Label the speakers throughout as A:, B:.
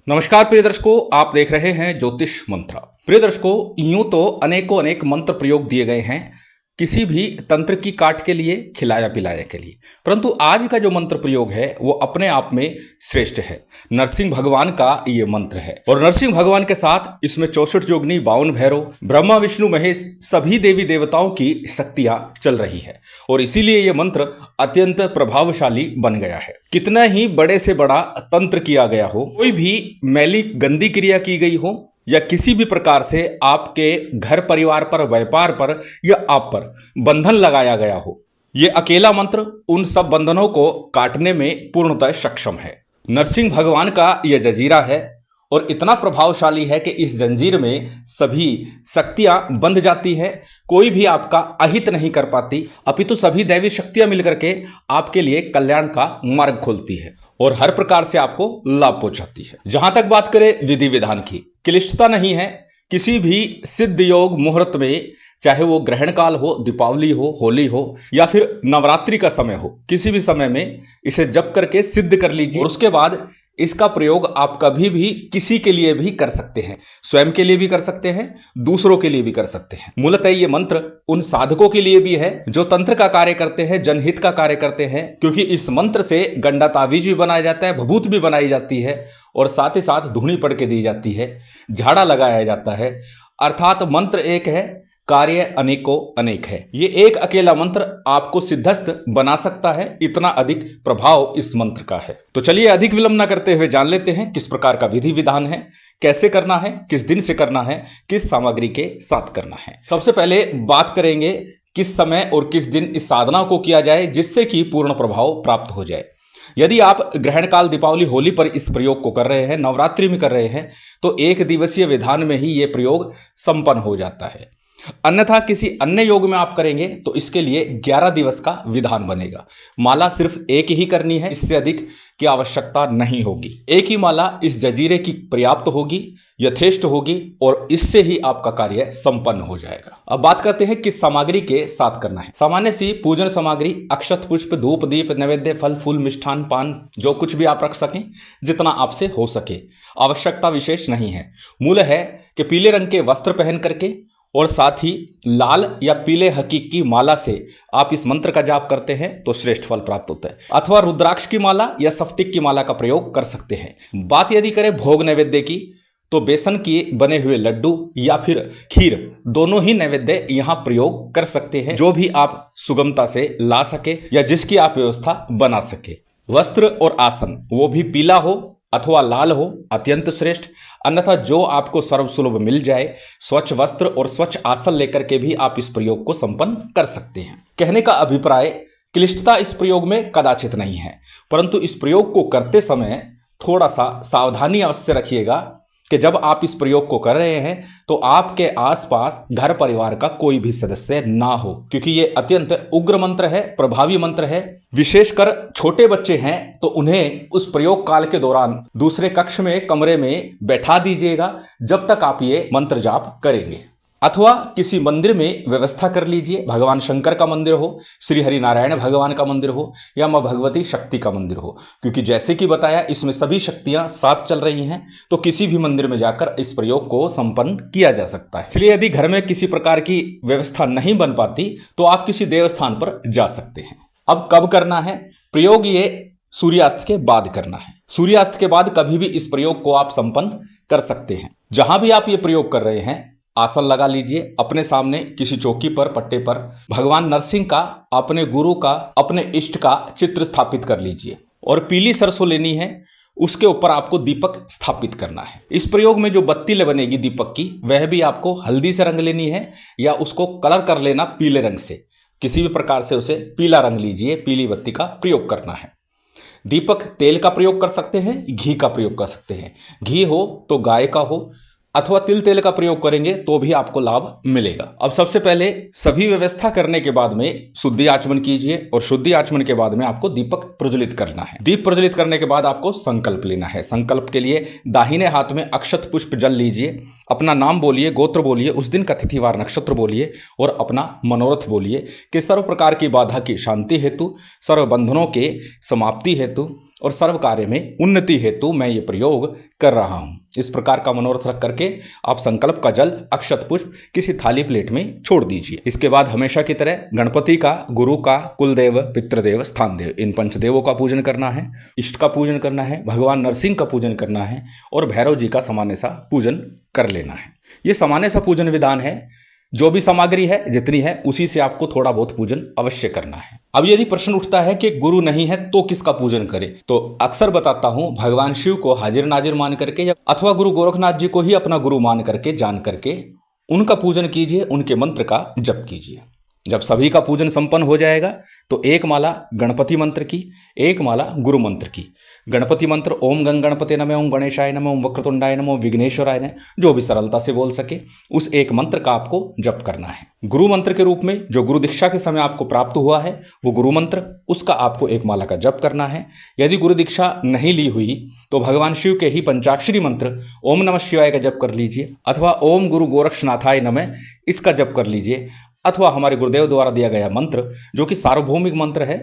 A: नमस्कार प्रिय दर्शकों, आप देख रहे हैं ज्योतिष मंत्र। प्रिय दर्शकों, यूं तो अनेकों अनेक मंत्र प्रयोग दिए गए हैं किसी भी तंत्र की काट के लिए, खिलाया पिलाया के लिए, परंतु आज का जो मंत्र प्रयोग है वो अपने आप में श्रेष्ठ है। नरसिंह भगवान का ये मंत्र है और नरसिंह भगवान के साथ इसमें 64 योगिनी, 52 भैरव, ब्रह्मा विष्णु महेश सभी देवी देवताओं की शक्तियां चल रही है और इसीलिए ये मंत्र अत्यंत प्रभावशाली बन गया है। कितना ही बड़े से बड़ा तंत्र किया गया हो, कोई भी मैली गंदी क्रिया की गई हो या किसी भी प्रकार से आपके घर परिवार पर, व्यापार पर या आप पर बंधन लगाया गया हो, यह अकेला मंत्र उन सब बंधनों को काटने में पूर्णतः सक्षम है। नरसिंह भगवान का यह जंजीरा है और इतना प्रभावशाली है कि इस जंजीर में सभी शक्तियां बंध जाती है। कोई भी आपका अहित नहीं कर पाती, अपितु सभी दैवी शक्तियां मिलकर के आपके लिए कल्याण का मार्ग खोलती है और हर प्रकार से आपको लाभ पहुंचाती है। जहां तक बात करें विधि विधान की, क्लिष्टता नहीं है। किसी भी सिद्ध योग मुहूर्त में, चाहे वो ग्रहण काल हो, दीपावली हो, होली हो या फिर नवरात्रि का समय हो, किसी भी समय में इसे जप करके सिद्ध कर लीजिए और उसके बाद इसका प्रयोग आप कभी भी किसी के लिए भी कर सकते हैं। स्वयं के लिए भी कर सकते हैं, दूसरों के लिए भी कर सकते हैं। मूलतः ये मंत्र उन साधकों के लिए भी है जो तंत्र का कार्य करते हैं, जनहित का कार्य करते हैं, क्योंकि इस मंत्र से गंडा तावीज भी बनाया जाता है, भभूत भी बनाई जाती है और साथ ही साथ धुनी पढ़ के दी जाती है, झाड़ा लगाया जाता है। अर्थात मंत्र एक है, कार्य अनेकों अनेक है। ये एक अकेला मंत्र आपको सिद्धस्त बना सकता है, इतना अधिक प्रभाव इस मंत्र का है। तो चलिए अधिक विलंब न करते हुए जान लेते हैं किस प्रकार का विधि विधान है, कैसे करना है, किस दिन से करना है, किस सामग्री के साथ करना है। सबसे पहले बात करेंगे किस समय और किस दिन इस साधना को किया जाए जिससे कि पूर्ण प्रभाव प्राप्त हो जाए। यदि आप ग्रहण काल, दीपावली, होली पर इस प्रयोग को कर रहे हैं, नवरात्रि में कर रहे हैं, तो एक दिवसीय विधान में ही यह प्रयोग संपन्न हो जाता है। अन्यथा किसी अन्य योग में आप करेंगे तो इसके लिए 11 दिवस का विधान बनेगा। माला सिर्फ एक ही करनी है, इससे अधिक की आवश्यकता नहीं होगी। एक ही माला इस जजीरे की पर्याप्त होगी, यथेष्ट होगी और इससे ही आपका कार्य संपन्न हो जाएगा। अब बात करते हैं किस सामग्री के साथ करना है। सामान्य सी पूजन सामग्री, अक्षत, पुष्प, धूप, दीप, नैवेद्य, फल फूल, मिष्ठान, पान, जो कुछ भी आप रख सकें, जितना आपसे हो सके। आवश्यकता विशेष नहीं है। मूल है कि पीले रंग के वस्त्र पहन करके और साथ ही लाल या पीले हकीक की माला से आप इस मंत्र का जाप करते हैं तो श्रेष्ठ फल प्राप्त होता है। अथवा रुद्राक्ष की माला या स्फटिक की माला का प्रयोग कर सकते हैं। बात यदि करें भोग नैवेद्य की, तो बेसन के बने हुए लड्डू या फिर खीर, दोनों ही नैवेद्य यहां प्रयोग कर सकते हैं, जो भी आप सुगमता से ला सके या जिसकी आप व्यवस्था बना सके। वस्त्र और आसन वो भी पीला हो अथवा लाल हो, अत्यंत श्रेष्ठ। अन्यथा जो आपको सर्वसुलभ मिल जाए, स्वच्छ वस्त्र और स्वच्छ आसन लेकर के भी आप इस प्रयोग को संपन्न कर सकते हैं। कहने का अभिप्राय, क्लिष्टता इस प्रयोग में कदाचित नहीं है, परंतु इस प्रयोग को करते समय थोड़ा सा सावधानी अवश्य रखिएगा कि जब आप इस प्रयोग को कर रहे हैं तो आपके आसपास घर परिवार का कोई भी सदस्य ना हो, क्योंकि ये अत्यंत उग्र मंत्र है, प्रभावी मंत्र है। विशेषकर छोटे बच्चे हैं तो उन्हें उस प्रयोग काल के दौरान दूसरे कक्ष में, कमरे में बैठा दीजिएगा जब तक आप ये मंत्र जाप करेंगे। अथवा किसी मंदिर में व्यवस्था कर लीजिए, भगवान शंकर का मंदिर हो, श्री हरि नारायण भगवान का मंदिर हो या मां भगवती शक्ति का मंदिर हो, क्योंकि जैसे कि बताया इसमें सभी शक्तियां साथ चल रही हैं, तो किसी भी मंदिर में जाकर इस प्रयोग को संपन्न किया जा सकता है। इसलिए यदि घर में किसी प्रकार की व्यवस्था नहीं बन पाती तो आप किसी देवस्थान पर जा सकते हैं। अब कब करना है प्रयोग? ये सूर्यास्त के बाद करना है। सूर्यास्त के बाद कभी भी इस प्रयोग को आप संपन्न कर सकते हैं। जहां भी आप ये प्रयोग कर रहे हैं, आसन लगा लीजिए, अपने सामने किसी चौकी पर, पट्टे पर भगवान नरसिंह का, अपने गुरु का, अपने इष्ट का चित्र स्थापित कर लीजिए और पीली सरसों लेनी है, उसके ऊपर आपको दीपक स्थापित करना है। इस प्रयोग में जो बत्ती बनेगी दीपक की, वह भी आपको हल्दी से रंग लेनी है या उसको कलर कर लेना पीले रंग से। किसी भी प्रकार से उसे पीला रंग लीजिए, पीली बत्ती का प्रयोग करना है। दीपक तेल का प्रयोग कर सकते हैं, घी का प्रयोग कर सकते हैं। घी हो तो गाय का हो अथवा तिल तेल का प्रयोग करेंगे तो भी आपको लाभ मिलेगा। अब सबसे पहले सभी व्यवस्था करने के बाद में शुद्धि आचमन कीजिए और शुद्धि आचमन के बाद में आपको दीपक प्रज्वलित करना है। दीप प्रज्वलित करने के बाद आपको संकल्प लेना है। संकल्प के लिए दाहिने हाथ में अक्षत पुष्प जल लीजिए, अपना नाम बोलिए, गोत्र बोलिए, उस दिन का तिथिवार नक्षत्र बोलिए और अपना मनोरथ बोलिए कि सर्व प्रकार की बाधा की शांति हेतु, सर्व बंधनों के समाप्ति हेतु और सर्व कार्य में उन्नति हेतु मैं ये प्रयोग कर रहा हूं। इस प्रकार का मनोरथ रख करके आप संकल्प का जल अक्षत पुष्प किसी थाली प्लेट में छोड़ दीजिए। इसके बाद हमेशा की तरह गणपति का, गुरु का, कुलदेव, पितृदेव, स्थान देव, इन पंचदेवों का पूजन करना है, इष्ट का पूजन करना है, भगवान नरसिंह का पूजन करना है और भैरव जी का सामान्य सा पूजन कर लेना है। ये सामान्य सा पूजन विधान है। जो भी सामग्री है जितनी है उसी से आपको थोड़ा बहुत पूजन अवश्य करना है। अब यदि प्रश्न उठता है कि गुरु नहीं है तो किसका पूजन करें, तो अक्सर बताता हूं भगवान शिव को हाजिर नाजिर मान करके या अथवा गुरु गोरखनाथ जी को ही अपना गुरु मान करके, जान करके उनका पूजन कीजिए, उनके मंत्र का जप कीजिए। जब सभी का पूजन संपन्न हो जाएगा तो एक माला गणपति मंत्र की, एक माला गुरु मंत्र की। गणपति मंत्र ओम गंग गणपते नमः, ओम गणेशाय नमः, ओम वक्रतुंडाय नमः, ओम विघ्नेश्वराय नमः, जो भी सरलता से बोल सके उस एक मंत्र का आपको जप करना है। गुरु मंत्र के रूप में जो गुरु दीक्षा के समय आपको प्राप्त हुआ है वो गुरु मंत्र, उसका आपको एक माला का जप करना है। यदि गुरु दीक्षा नहीं ली हुई तो भगवान शिव के ही पंचाक्षरी मंत्र ओम नमः शिवाय का जप कर लीजिए, अथवा ओम गुरु गोरक्षनाथाय नमः इसका जप कर लीजिए, अथवा हमारे गुरुदेव द्वारा दिया गया मंत्र जो कि सार्वभौमिक मंत्र है,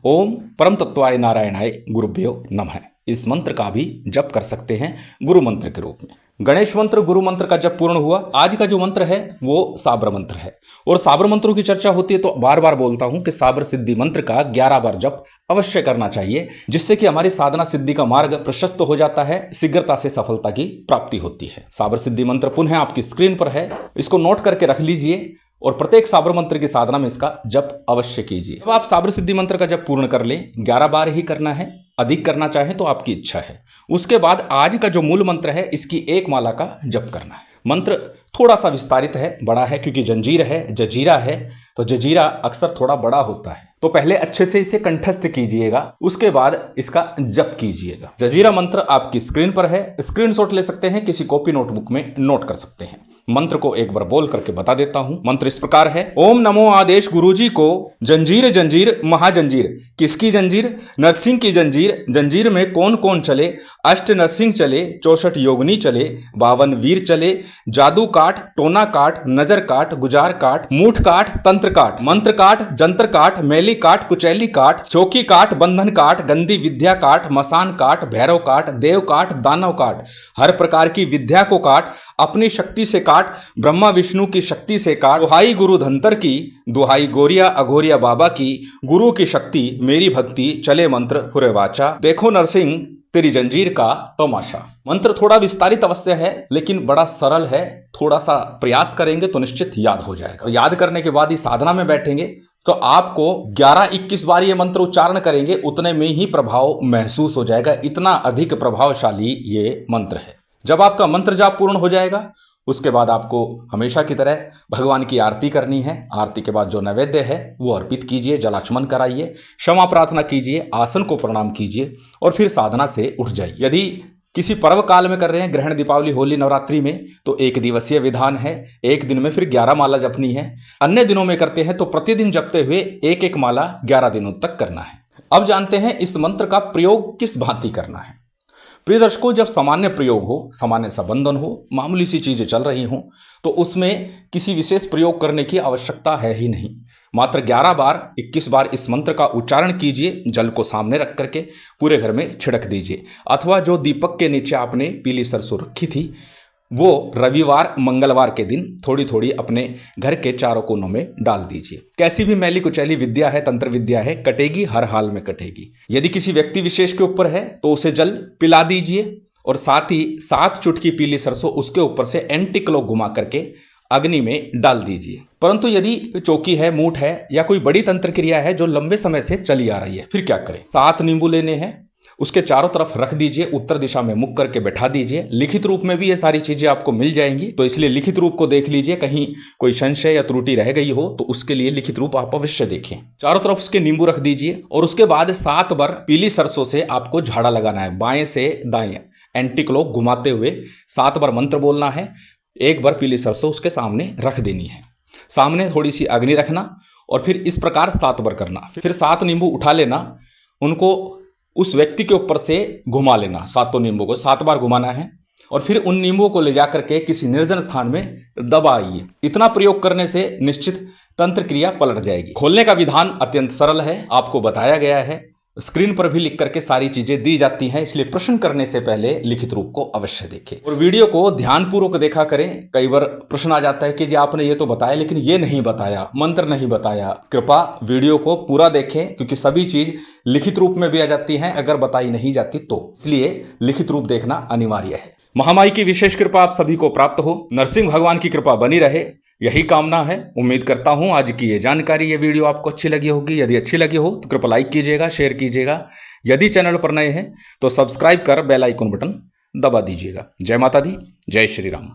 A: ओम परम तत्वाय नारायणाय गुरुभ्यो नमः, इस मंत्र का भी जप कर सकते हैं गुरु मंत्र के रूप में। गणेश मंत्र, गुरु मंत्र का जप पूर्ण हुआ। आज का जो मंत्र है वो साबर मंत्र है, और साबर मंत्रों की चर्चा होती है तो बार बार बोलता हूं कि साबर सिद्धि मंत्र का 11 बार जप अवश्य करना चाहिए, जिससे कि हमारी साधना सिद्धि का मार्ग प्रशस्त हो जाता है, शीघ्रता से सफलता की प्राप्ति होती है। साबर सिद्धि मंत्र पुनः आपकी स्क्रीन पर है, इसको नोट करके रख लीजिए और प्रत्येक साबर मंत्र की साधना में इसका जप अवश्य कीजिए। अब आप साबर सिद्धि मंत्र का जप पूर्ण कर लें, 11 बार ही करना है, अधिक करना चाहें तो आपकी इच्छा है। उसके बाद आज का जो मूल मंत्र है इसकी एक माला का जप करना है। मंत्र थोड़ा सा विस्तारित है, बड़ा है, क्योंकि जंजीर है, जजीरा है, तो जजीरा अक्सर थोड़ा बड़ा होता है, तो पहले अच्छे से इसे कंठस्थ कीजिएगा, उसके बाद इसका जप कीजिएगा। जजीरा मंत्र आपकी स्क्रीन पर है, स्क्रीनशॉट ले सकते हैं, किसी कॉपी नोटबुक में नोट कर सकते हैं। मंत्र को एक बार बोल करके बता देता हूं। मंत्र इस प्रकार है, ओम नमो आदेश गुरुजी को, जंजीर जंजीर महाजंजीर। किसकी जंजीर? नरसिंह की जंजीर। जंजीर में कौन कौन चले? अष्ट नरसिंह चले, 64 योगनी चले, 52 वीर चले, जादू काट, टोना काट, नजर काट, गुजार काट, मूठ काट, तंत्र काट, मंत्र काट, जंत्र काट, मैली काट, कुचैली काट, चौकी काट, बंधन काट, गंदी विद्या काट, मसान काट, भैरव काट, देव काट, दानव काट, हर प्रकार की विद्या को काट, अपनी शक्ति से काट, ब्रह्मा विष्णु की शक्ति से काट, दुहाई गुरु धंतर की, दुहाई गोरिया अघोरिया बाबा की, गुरु की शक्ति मेरी भक्ति, चले मंत्र हुरे वाचा, देखो नरसिंह तेरी जंजीर का तमाशा। मंत्र थोड़ा विस्तारित अवश्य है लेकिन बड़ा सरल है, थोड़ा सा प्रयास करेंगे तो निश्चित याद हो जाएगा। याद करने के बाद ही साधना में बैठेंगे तो आपको 11-21 बार ये मंत्र उच्चारण करेंगे, उतने में ही प्रभाव महसूस हो जाएगा। इतना अधिक प्रभावशाली ये मंत्र है। जब आपका मंत्र जाप पूर्ण हो जाएगा उसके बाद आपको हमेशा की तरह भगवान की आरती करनी है। आरती के बाद जो नैवेद्य है वो अर्पित कीजिए, जलाचमन कराइए, क्षमा प्रार्थना कीजिए, आसन को प्रणाम कीजिए और फिर साधना से उठ जाइए। यदि किसी पर्व काल में कर रहे हैं, ग्रहण, दीपावली, होली, नवरात्रि में, तो 1 दिवसीय विधान है, एक दिन में फिर 11 माला जपनी है। अन्य दिनों में करते हैं तो प्रतिदिन जपते हुए एक एक माला 11 दिनों तक करना है। अब जानते हैं इस मंत्र का प्रयोग किस भांति करना है। प्रिय दर्शकों, जब सामान्य प्रयोग हो, सामान्य सा बंधन हो, मामूली सी चीजें चल रही हों, तो उसमें किसी विशेष प्रयोग करने की आवश्यकता है ही नहीं। मात्र 11 बार 21 बार इस मंत्र का उच्चारण कीजिए, जल को सामने रख करके पूरे घर में छिड़क दीजिए, अथवा जो दीपक के नीचे आपने पीली सरसों रखी थी वो रविवार मंगलवार के दिन थोड़ी थोड़ी अपने घर के चारों कोनों में डाल दीजिए। कैसी भी मैली कुचैली विद्या है, तंत्र विद्या है, कटेगी, हर हाल में कटेगी। यदि किसी व्यक्ति विशेष के ऊपर है तो उसे जल पिला दीजिए और साथ ही 7 चुटकी पीली सरसों उसके ऊपर से एंटी क्लॉक घुमा करके अग्नि में डाल दीजिए। परंतु यदि चौकी है, मूठ है या कोई बड़ी तंत्र क्रिया है जो लंबे समय से चली आ रही है, फिर क्या करें? 7 नींबू लेने हैं, उसके चारों तरफ रख दीजिए, उत्तर दिशा में मुख करके बैठा दीजिए। लिखित रूप में भी ये सारी चीजें आपको मिल जाएंगी, तो इसलिए लिखित रूप को देख लीजिए, कहीं कोई संशय या त्रुटि रह गई हो तो उसके लिए लिखित रूप आप अवश्य देखें। चारों तरफ उसके नींबू रख दीजिए और उसके बाद 7 बार पीली सरसों से आपको झाड़ा लगाना है, बाएं से दाएं एंटी क्लॉक घुमाते हुए 7 बार मंत्र बोलना है। 1 बार पीली सरसों उसके सामने रख देनी है, सामने थोड़ी सी अग्नि रखना और फिर इस प्रकार 7 बार करना। फिर 7 नींबू उठा लेना, उनको उस व्यक्ति के ऊपर से घुमा लेना, 7 नींबू को 7 बार घुमाना है और फिर उन नींबुओं को ले जाकर के किसी निर्जन स्थान में दबाइए। इतना प्रयोग करने से निश्चित तंत्र क्रिया पलट जाएगी। खोलने का विधान अत्यंत सरल है, आपको बताया गया है। स्क्रीन पर भी लिख करके सारी चीजें दी जाती हैं, इसलिए प्रश्न करने से पहले लिखित रूप को अवश्य देखें और वीडियो को ध्यानपूर्वक देखा करें। कई बार प्रश्न आ जाता है कि जी आपने ये तो बताया लेकिन ये नहीं बताया, मंत्र नहीं बताया। कृपया वीडियो को पूरा देखें, क्योंकि सभी चीज लिखित रूप में भी आ जाती हैं अगर बताई नहीं जाती तो, इसलिए लिखित रूप देखना अनिवार्य है। महामाई की विशेष कृपा आप सभी को प्राप्त हो, नरसिंह भगवान की कृपा बनी रहे, यही कामना है। उम्मीद करता हूं आज की ये जानकारी, ये वीडियो आपको अच्छी लगी होगी। यदि अच्छी लगी हो तो कृपया लाइक कीजिएगा, शेयर कीजिएगा। यदि चैनल पर नए हैं तो सब्सक्राइब कर बेल आइकन बटन दबा दीजिएगा। जय माता दी, जय श्री राम।